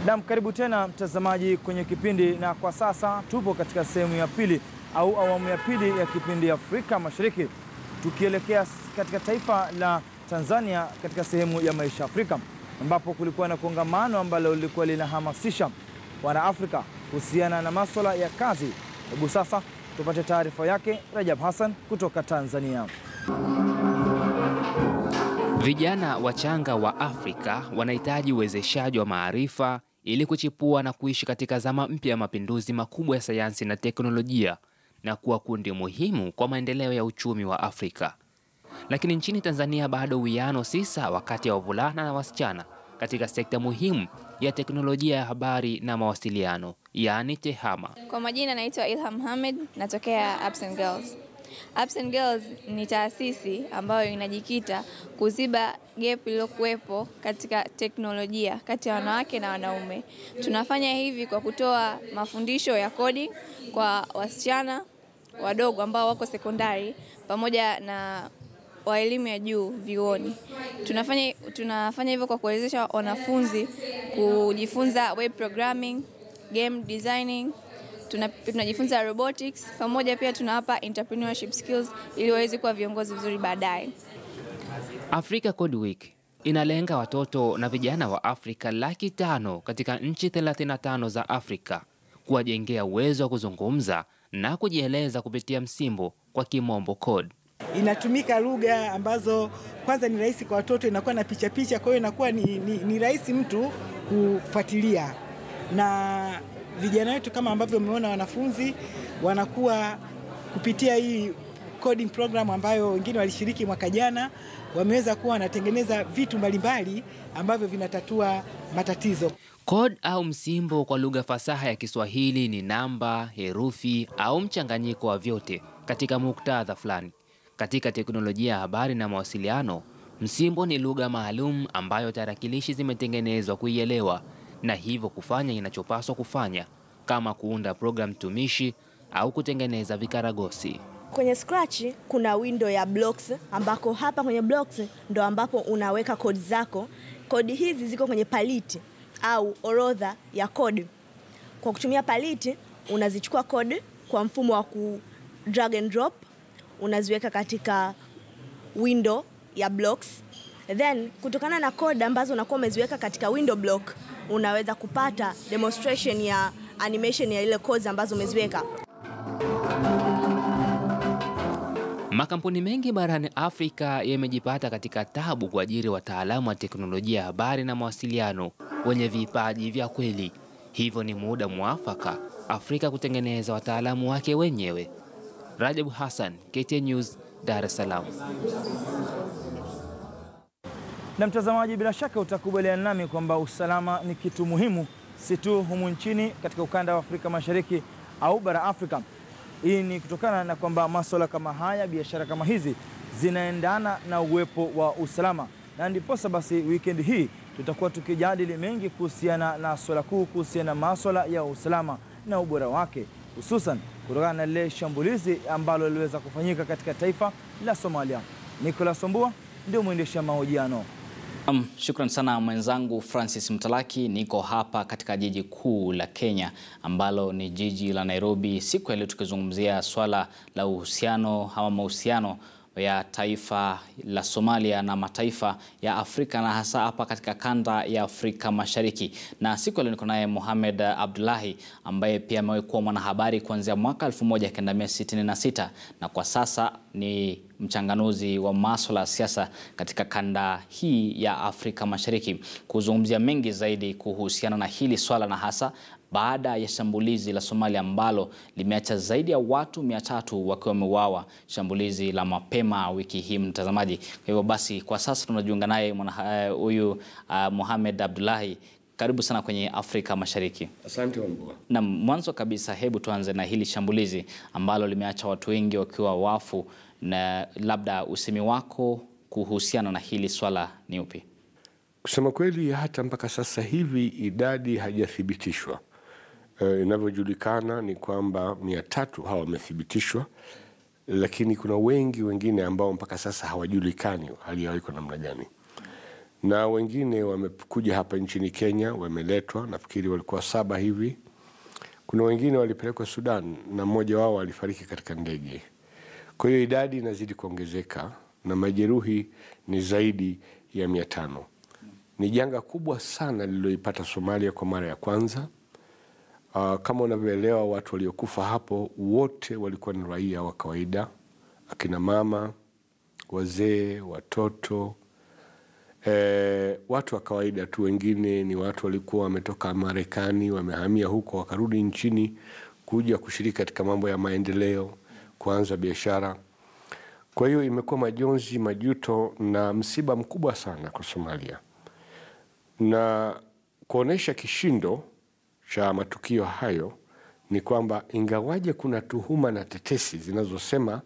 Naam, karibu tena mtazamaji kwenye kipindi, na kwa sasa tupo katika sehemu ya pili au awamu ya pili ya kipindi Afrika Mashariki, tukielekea katika taifa la Tanzania katika sehemu ya maisha Afrika, ambapo kulikuwa na kongamano ambalo lilikuwa linahamasisha Wanaafrika kuhusiana na masuala ya kazi. Hebu sasa tupate taarifa yake Rajab Hassan kutoka Tanzania. Vijana wachanga wa Afrika wanahitaji uwezeshaji wa maarifa ili kuchipua na kuishi katika zama mpya ya mapinduzi makubwa ya sayansi na teknolojia na kuwa kundi muhimu kwa maendeleo ya uchumi wa Afrika. Lakini nchini Tanzania bado uwiano si sawa kati ya wavulana na wasichana katika sekta muhimu ya teknolojia ya habari na mawasiliano, yaani TEHAMA. Kwa majina naitwa Ilham Hamed, natokea Apps and Girls. Apps and Girls ni taasisi ambayo inajikita kuziba gap iliyokuwepo katika teknolojia kati ya wanawake na wanaume. Tunafanya hivi kwa kutoa mafundisho ya coding kwa wasichana wadogo ambao wako sekondari pamoja na wa elimu ya juu vyuoni. Tunafanya hivyo kwa kuwezesha wanafunzi kujifunza web programming, game designing, tunajifunza robotics, pamoja pia tunawapa entrepreneurship skills ili waweze kuwa viongozi vizuri baadaye. Africa Code Week inalenga watoto na vijana wa Afrika 500,000 katika nchi 35 za Afrika, kuwajengea uwezo wa kuzungumza na kujieleza kupitia msimbo, kwa kimombo code. Inatumika lugha ambazo kwanza ni rahisi kwa watoto, inakuwa na picha, kwa hiyo inakuwa ni rahisi mtu kufuatilia. Na vijana wetu kama ambavyo umeona, wanafunzi wanakuwa kupitia hii coding program ambayo wengine walishiriki mwaka jana, wameweza kuwa wanatengeneza vitu mbalimbali ambavyo vinatatua matatizo. Code au msimbo kwa lugha fasaha ya Kiswahili ni namba, herufi au mchanganyiko wa vyote katika muktadha fulani. Katika teknolojia ya habari na mawasiliano, msimbo ni lugha maalum ambayo tarakilishi zimetengenezwa kuielewa na hivyo kufanya inachopaswa kufanya, kama kuunda program tumishi au kutengeneza vikaragosi. Kwenye Scratch kuna window ya blocks, ambako hapa kwenye blocks ndo ambapo unaweka code zako. Code hizi ziko kwenye paliti au orodha ya code. Kwa kutumia paliti unazichukua code kwa mfumo wa ku drag and drop, unaziweka katika window ya blocks. Then kutokana na code ambazo unakuwa umeziweka katika window block, unaweza kupata demonstration ya animation ya ile code ambazo umeziweka. Makampuni mengi barani Afrika yamejipata katika tabu kuajiri wataalamu wa teknolojia ya habari na mawasiliano wenye vipaji vya kweli. Hivyo ni muda mwafaka Afrika kutengeneza wataalamu wake wenyewe. Rajab Hassan, KTN News, Dar es Salaam. Na mtazamaji, bila shaka utakubaliana nami kwamba usalama ni kitu muhimu, si tu humu nchini katika ukanda wa Afrika Mashariki au bara Afrika. Hii ni kutokana na kwamba masuala kama haya, biashara kama hizi zinaendana na uwepo wa usalama. Na ndiposa basi weekend hii tutakuwa tukijadili mengi kuhusiana na swala kuu, kuhusiana na masuala ya usalama na ubora wake, hususan kutokana na lile shambulizi ambalo liliweza kufanyika katika taifa la Somalia. Nicholas Sombua ndio mwendesha mahojiano. Shukran sana mwenzangu Francis Mtalaki. Niko hapa katika jiji kuu la Kenya ambalo ni jiji la Nairobi. Siku ya leo tukizungumzia swala la uhusiano ama mahusiano ya taifa la Somalia na mataifa ya Afrika, na hasa hapa katika kanda ya Afrika Mashariki. Na siku leo niko naye Mohamed Abdullahi ambaye pia amekuwa mwanahabari kuanzia mwaka 1966 na kwa sasa ni mchanganuzi wa masuala ya siasa katika kanda hii ya Afrika Mashariki, kuzungumzia mengi zaidi kuhusiana na hili swala, na hasa baada ya shambulizi la Somalia ambalo limeacha zaidi ya watu 300 wakiwa wameuawa, shambulizi la mapema wiki hii mtazamaji. Kwa hivyo basi kwa sasa tunajiunga naye huyu Mohamed Abdullahi. Karibu sana kwenye Afrika Mashariki. Asante Wambua. Na mwanzo kabisa, hebu tuanze na hili shambulizi ambalo limeacha watu wengi wakiwa wafu, na labda usemi wako kuhusiana na hili swala ni upi? Kusema kweli, hata mpaka sasa hivi idadi haijathibitishwa. Inavyojulikana ni kwamba 300 hawa wamethibitishwa, lakini kuna wengi wengine ambao mpaka sasa hawajulikani hali yao iko namna gani. Na wengine wamekuja hapa nchini Kenya, wameletwa, nafikiri walikuwa 7 hivi. Kuna wengine walipelekwa Sudan na mmoja wao alifariki katika ndege. Kwa hiyo idadi inazidi kuongezeka na majeruhi ni zaidi ya 500. Ni janga kubwa sana lililoipata Somalia kwa mara ya kwanza. Kama unavyoelewa, watu waliokufa hapo wote walikuwa ni raia wa kawaida, akina mama, wazee, watoto, watu wa kawaida tu. Wengine ni watu walikuwa wametoka Marekani, wamehamia huko wakarudi nchini kuja kushiriki katika mambo ya maendeleo, kuanza biashara. Kwa hiyo imekuwa majonzi, majuto na msiba mkubwa sana kwa Somalia. Na kuonesha kishindo cha matukio hayo ni kwamba ingawaje kuna tuhuma na tetesi zinazosema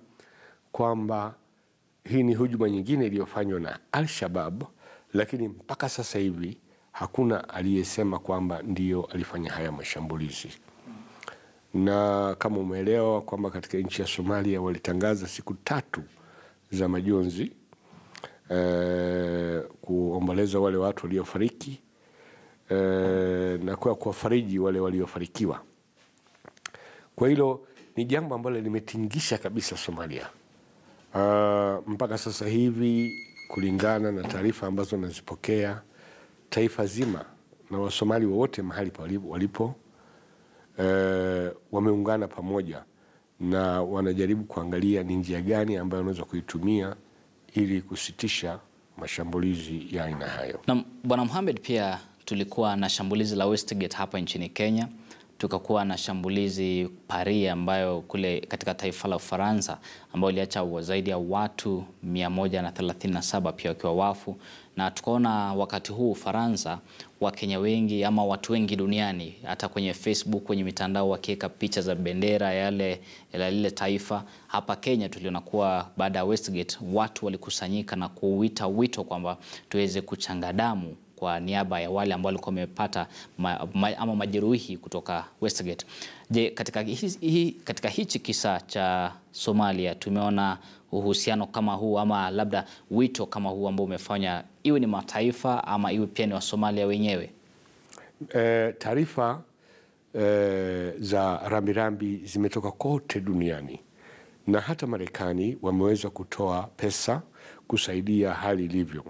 kwamba hii ni hujuma nyingine iliyofanywa na Al-Shabaab, lakini mpaka sasa hivi hakuna aliyesema kwamba ndiyo alifanya haya mashambulizi. Na kama umeelewa kwamba katika nchi ya Somalia walitangaza siku 3 za majonzi, kuomboleza wale watu waliofariki, na kuwafariji wale waliofarikiwa. Kwa hilo ni jambo ambalo limetingisha kabisa Somalia. Mpaka sasa hivi kulingana na taarifa ambazo nazipokea, taifa zima na Wasomali wote mahali walipo wameungana pamoja na wanajaribu kuangalia ni njia gani ambayo wanaweza kuitumia ili kusitisha mashambulizi ya aina hayo. Na Bwana Mohamed, pia tulikuwa na shambulizi la Westgate hapa nchini Kenya, tukakuwa na shambulizi Paris ambayo kule katika taifa la Ufaransa ambao iliacha zaidi ya watu 137 pia wakiwa wafu, na tukaona wakati huu Ufaransa Wakenya wengi ama watu wengi duniani hata kwenye Facebook, kwenye mitandao wakiweka picha za bendera ya lile taifa. Hapa Kenya tuliona kuwa baada ya Westgate watu walikusanyika na kuita wito kwamba tuweze kuchanga damu kwa niaba ya wale ambao walikuwa wamepata ama majeruhi kutoka Westgate. Je, katika hichi kisa cha Somalia tumeona uhusiano kama huu ama labda wito kama huu ambao umefanya iwe ni mataifa ama iwe pia ni wa Somalia wenyewe? Taarifa za rambirambi zimetoka kote duniani na hata Marekani wameweza kutoa pesa kusaidia hali ilivyo.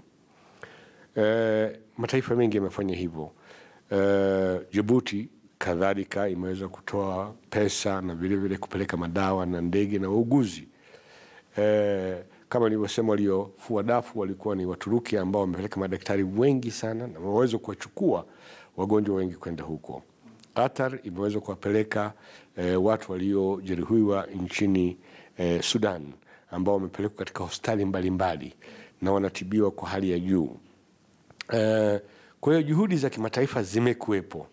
Mataifa mengi yamefanya hivyo. Djibouti kadhalika imeweza kutoa pesa na vile vile kupeleka madawa na ndege na wauguzi. Kama nilivyosema, waliofua dafu walikuwa ni Waturuki ambao wamepeleka madaktari wengi sana na waweza kuwachukua wagonjwa wengi kwenda huko. Qatar imeweza kuwapeleka watu waliojeruhiwa nchini Sudan ambao wamepelekwa katika hospitali mbalimbali na wanatibiwa kwa hali ya juu. Kwa hiyo juhudi za kimataifa zimekuwepo.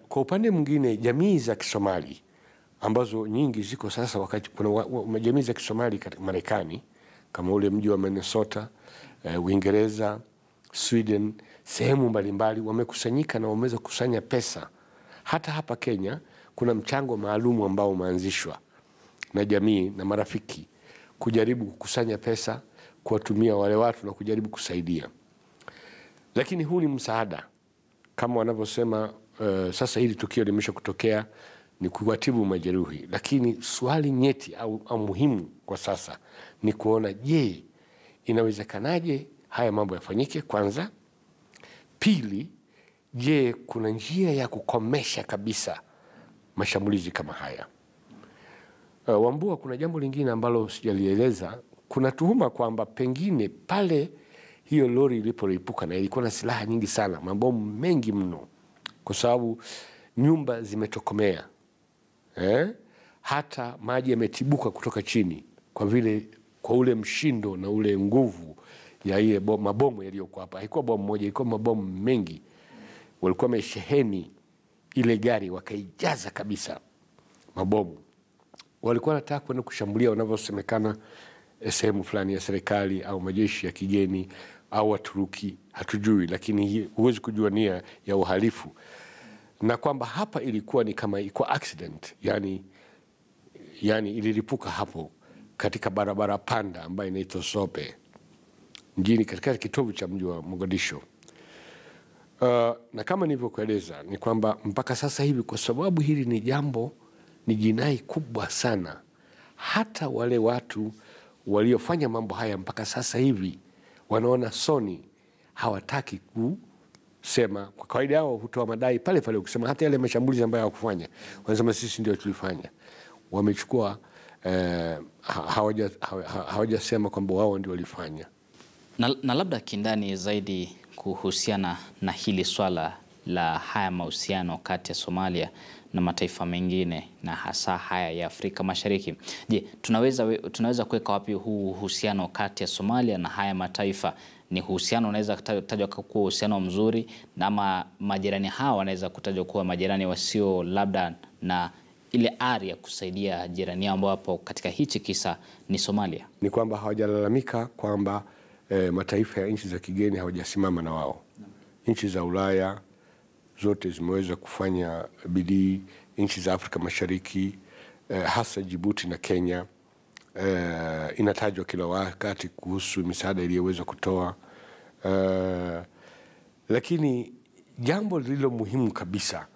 Kwa upande mwingine, jamii za Kisomali ambazo nyingi ziko sasa, wakati kuna jamii za Kisomali katika Marekani kama ule mji wa Minnesota, Uingereza, Sweden, sehemu mbalimbali wamekusanyika na wameweza kusanya pesa. Hata hapa Kenya kuna mchango maalum ambao umeanzishwa na jamii na marafiki kujaribu kukusanya pesa kuwatumia wale watu na kujaribu kusaidia. Lakini huu ni msaada kama wanavyosema. Sasa hili tukio limesha kutokea, ni kuwatibu majeruhi, lakini swali nyeti au muhimu kwa sasa ni kuona, je, inawezekanaje haya mambo yafanyike? Kwanza. Pili, je, kuna njia ya kukomesha kabisa mashambulizi kama haya? Wambua, kuna jambo lingine ambalo sijalieleza. Kuna tuhuma kwamba pengine pale hiyo lori ilipolipuka, na ilikuwa na silaha nyingi sana, mabomu mengi mno, kwa sababu nyumba zimetokomea, hata maji yametibuka kutoka chini kwa ule mshindo na ule nguvu ya ile mabomu yaliyokuwa hapa. Haikuwa bomu moja, ilikuwa mabomu mengi. Walikuwa wamesheheni ile gari, wakaijaza kabisa mabomu. Walikuwa wanataka kwenda kushambulia wanavyosemekana sehemu fulani ya serikali au majeshi ya kigeni au Waturuki, hatujui, lakini huwezi kujua nia ya uhalifu. Na kwamba hapa ilikuwa ni kama iko accident, yani yani ililipuka hapo katika barabara panda ambayo inaitwa Sope mjini katika kitovu cha mji wa Mogadishu. Na kama nilivyokueleza ni kwamba mpaka sasa hivi, kwa sababu hili ni jambo, ni jinai kubwa sana, hata wale watu waliofanya mambo haya mpaka sasa hivi wanaona soni, hawataki kusema. Kwa kawaida yao hutoa madai pale pale, ukisema hata yale mashambulizi ambayo hawakufanya, wanasema sisi ndio tulifanya. Wamechukua hawajasema kwamba wao ndio walifanya. Na labda kindani zaidi kuhusiana na hili swala la haya mahusiano kati ya Somalia na mataifa mengine na hasa haya ya Afrika Mashariki. Je, tunaweza kuweka wapi huu uhusiano kati ya Somalia na haya mataifa? Ni uhusiano unaweza kutajwa kuwa uhusiano mzuri, na ama majirani hawa wanaweza kutajwa kuwa majirani wasio labda na ile ari ya kusaidia jirani yao ambapo katika hichi kisa ni Somalia? Ni kwamba hawajalalamika kwamba mataifa ya nchi za kigeni hawajasimama na wao. Nchi za Ulaya zote zimeweza kufanya bidii, nchi za Afrika Mashariki hasa Djibouti na Kenya inatajwa kila wakati kuhusu misaada iliyoweza kutoa. Lakini jambo lililo muhimu kabisa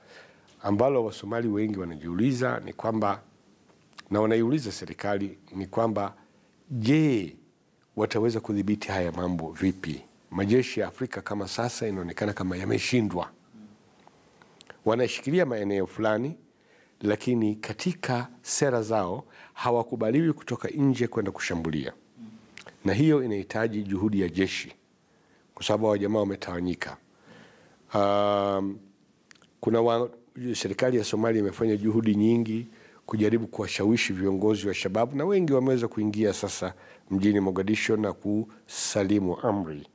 ambalo Wasomali wengi wanajiuliza ni kwamba, na wanaiuliza serikali, ni kwamba je, wataweza kudhibiti haya mambo vipi? Majeshi ya Afrika kama sasa inaonekana kama yameshindwa. Wanashikilia maeneo fulani, lakini katika sera zao hawakubaliwi kutoka nje kwenda kushambulia. Na hiyo inahitaji juhudi ya jeshi, kwa sababu wa jamaa wametawanyika. Serikali ya Somalia imefanya juhudi nyingi kujaribu kuwashawishi viongozi wa Shabaab, na wengi wameweza kuingia sasa mjini Mogadishu na kusalimu amri.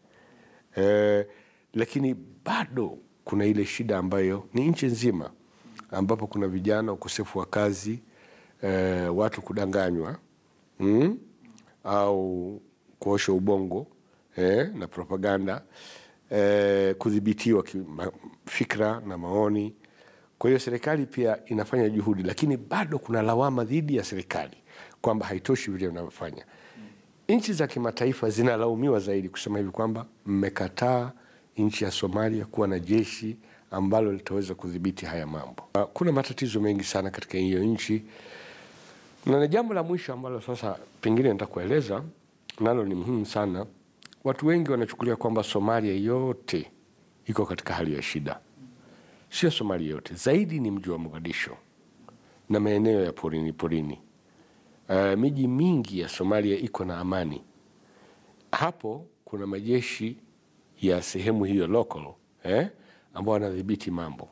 Lakini bado kuna ile shida ambayo ni nchi nzima, ambapo kuna vijana, ukosefu wa kazi, watu kudanganywa au kuosha ubongo na propaganda, kudhibitiwa fikra na maoni. Kwa hiyo serikali pia inafanya juhudi, lakini bado kuna lawama dhidi ya serikali kwamba haitoshi vile wanavyofanya. Nchi za kimataifa zinalaumiwa zaidi kusema hivi kwamba mmekataa nchi ya Somalia kuwa na jeshi ambalo litaweza kudhibiti haya mambo. Kuna matatizo mengi sana katika hiyo nchi. Na jambo la mwisho ambalo sasa pengine nitakueleza, nalo ni muhimu sana. Watu wengi wanachukulia kwamba Somalia yote iko katika hali ya shida. Sio Somalia yote, zaidi ni mji wa Mogadishu na maeneo ya porini. Miji mingi ya Somalia iko na amani. Hapo kuna majeshi ya sehemu hiyo local ambao wanadhibiti mambo.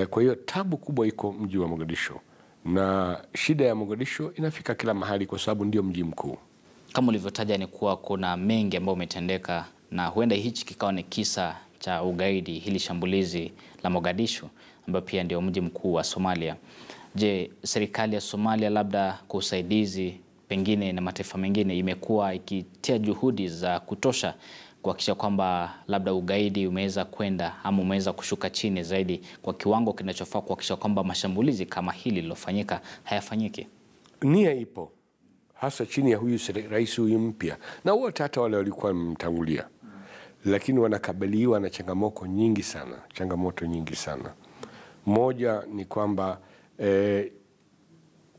Kwa hiyo tabu kubwa iko mji wa Mogadishu, na shida ya Mogadishu inafika kila mahali kwa sababu ndio mji mkuu. Kama ulivyotaja ni kuwa kuna mengi ambayo umetendeka, na huenda hichi kikawa ni kisa cha ugaidi, hili shambulizi la Mogadishu ambayo pia ndio mji mkuu wa Somalia. Je, serikali ya Somalia labda kwa usaidizi pengine na mataifa mengine imekuwa ikitia juhudi za kutosha kuhakikisha kwamba labda ugaidi umeweza kwenda ama umeweza kushuka chini zaidi kwa kiwango kinachofaa kuhakikisha kwamba mashambulizi kama hili lilofanyika hayafanyiki? Nia ipo hasa chini ya huyu rais huyu mpya, na wote hata wale walikuwa wamemtangulia, lakini wanakabiliwa na changamoto nyingi sana. Moja ni kwamba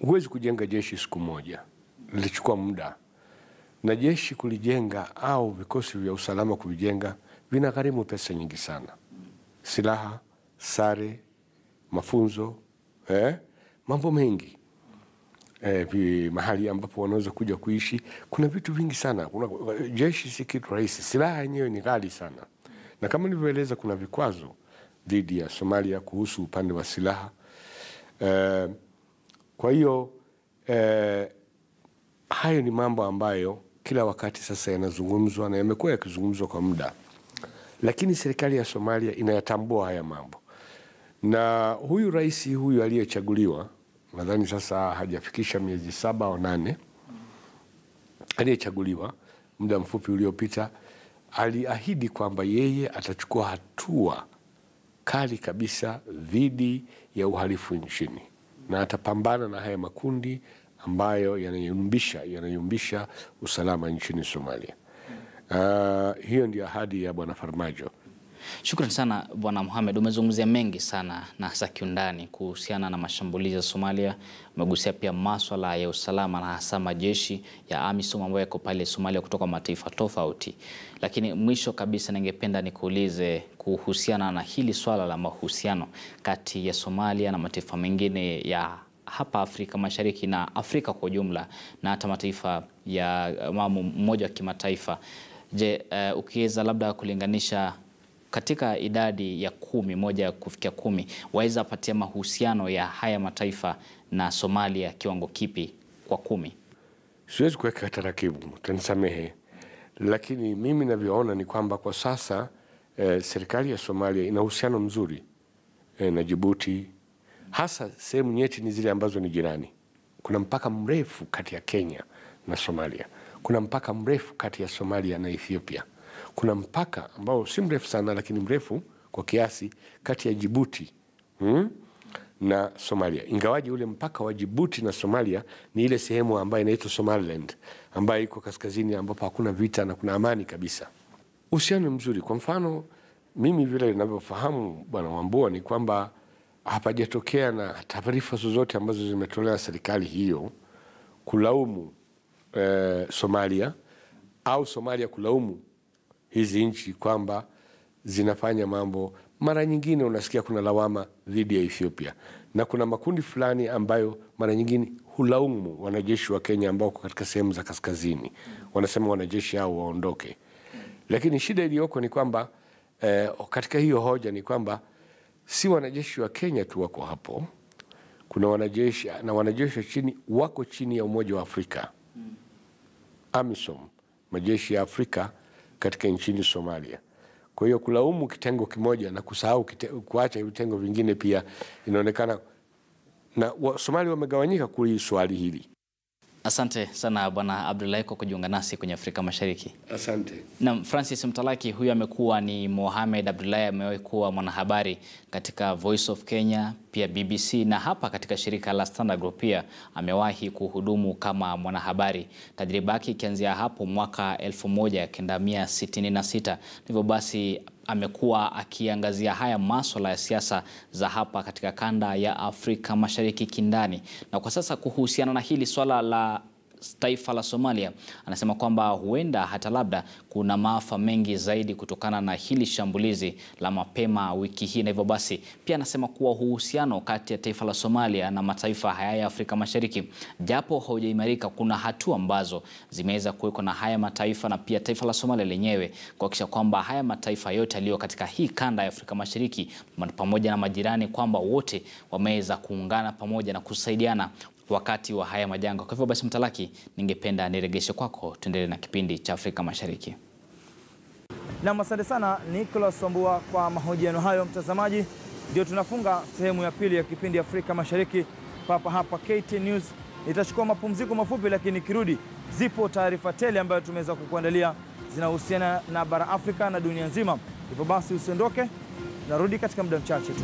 huwezi kujenga jeshi siku moja, lilichukua muda. Na jeshi kulijenga au vikosi vya usalama kuvijenga vinagharimu pesa nyingi sana. Silaha, sare, mafunzo, mambo mengi. Mahali ambapo wanaweza kuja kuishi, kuna vitu vingi sana. Jeshi si kitu rahisi, silaha yenyewe ni ghali sana. Na kama nilivyoeleza, kuna vikwazo dhidi ya Somalia kuhusu upande wa silaha. Kwa hiyo hayo ni mambo ambayo kila wakati sasa yanazungumzwa na yamekuwa yakizungumzwa kwa muda, lakini serikali ya Somalia inayatambua haya mambo. Na huyu rais huyu aliyechaguliwa, nadhani sasa hajafikisha miezi 7 au 8, aliyechaguliwa muda mfupi uliopita, aliahidi kwamba yeye atachukua hatua kali kabisa dhidi ya uhalifu nchini, na atapambana na haya makundi ambayo yanayumbisha usalama nchini Somalia. Hiyo ndio ahadi ya Bwana Farmajo. Shukrani sana Bwana Mohamed, umezungumzia mengi sana na hasa kiundani kuhusiana na mashambulizi ya Somalia. Umegusia pia masuala ya usalama na hasa majeshi ya AMISOM ambayo yako pale Somalia kutoka mataifa tofauti. Lakini mwisho kabisa ningependa nikuulize kuhusiana na hili swala la mahusiano kati ya Somalia na mataifa mengine ya hapa Afrika Mashariki na Afrika kwa ujumla na hata mataifa ya mmoja wa kimataifa. Je, ukiweza labda kulinganisha katika idadi ya 10, moja kufikia 10, waweza patia mahusiano ya haya mataifa na Somalia kiwango kipi kwa 10? Siwezi kuweka tarakibu, tanisamehe. Lakini mimi ninavyoona ni kwamba kwa sasa serikali ya Somalia ina uhusiano mzuri na Djibouti, hasa sehemu nyeti ni zile ambazo ni jirani. Kuna mpaka mrefu kati ya Kenya na Somalia. Kuna mpaka mrefu kati ya Somalia na Ethiopia. Kuna mpaka ambao si mrefu sana lakini mrefu kwa kiasi kati ya Djibouti na Somalia. Ingawaji ule mpaka wa Djibouti na Somalia ni ile sehemu ambayo inaitwa Somaliland, ambayo iko kaskazini ambapo hakuna vita na kuna amani kabisa. Uhusiano mzuri. Kwa mfano, mimi vile ninavyofahamu Bwana Wambua ni kwamba hapajatokea na taarifa zozote ambazo zimetolewa serikali hiyo kulaumu Somalia au Somalia kulaumu hizi nchi kwamba zinafanya mambo. Mara nyingine unasikia kuna lawama dhidi ya Ethiopia na kuna makundi fulani ambayo mara nyingine hulaumu wanajeshi wa Kenya ambao katika sehemu za kaskazini. Wanasema wanajeshi hao waondoke. Lakini shida iliyoko ni kwamba katika hiyo hoja ni kwamba si wanajeshi wa Kenya tu wako hapo. Kuna wanajeshi na wanajeshi chini wako chini ya Umoja wa Afrika. AMISOM, majeshi ya Afrika katika nchini Somalia. Kwa hiyo kulaumu kitengo kimoja na kusahau kuacha vitengo vingine pia inaonekana na Somalia wamegawanyika kwa swali hili. Asante sana Bwana Abdullahi kwa kujiunga nasi kwenye Afrika Mashariki. Asante. Na Francis Mtalaki, huyu amekuwa ni Mohamed Abdullahi, amewahi kuwa mwanahabari katika Voice of Kenya, pia BBC na hapa katika shirika la Standard Group pia amewahi kuhudumu kama mwanahabari. Tajriba yake ikianzia hapo mwaka 1966. Hivyo basi amekuwa akiangazia haya masuala ya siasa za hapa katika kanda ya Afrika Mashariki kindani. Na kwa sasa kuhusiana na hili swala la taifa la Somalia, anasema kwamba huenda hata labda kuna maafa mengi zaidi kutokana na hili shambulizi la mapema wiki hii. Na hivyo basi pia anasema kuwa uhusiano kati ya taifa la Somalia na mataifa haya ya Afrika Mashariki japo haujaimarika, kuna hatua ambazo zimeweza kuwekwa na haya mataifa na pia taifa la Somalia lenyewe kuhakikisha kwamba haya mataifa yote yaliyo katika hii kanda ya Afrika Mashariki pamoja na majirani kwamba wote wameweza kuungana pamoja na kusaidiana wakati wa haya majanga. Kwa hivyo basi Mtalaki, ningependa niregeshe kwako tuendelee na kipindi cha Afrika Mashariki. Na asante sana Nicholas Wambua kwa mahojiano hayo. Mtazamaji, ndio tunafunga sehemu ya pili ya kipindi Afrika Mashariki hapa KT News. Nitachukua mapumziko mafupi, lakini kirudi zipo taarifa tele ambayo tumeweza kukuandalia zinahusiana na bara Afrika na dunia nzima. Hivyo basi usiondoke, narudi katika muda mchache tu.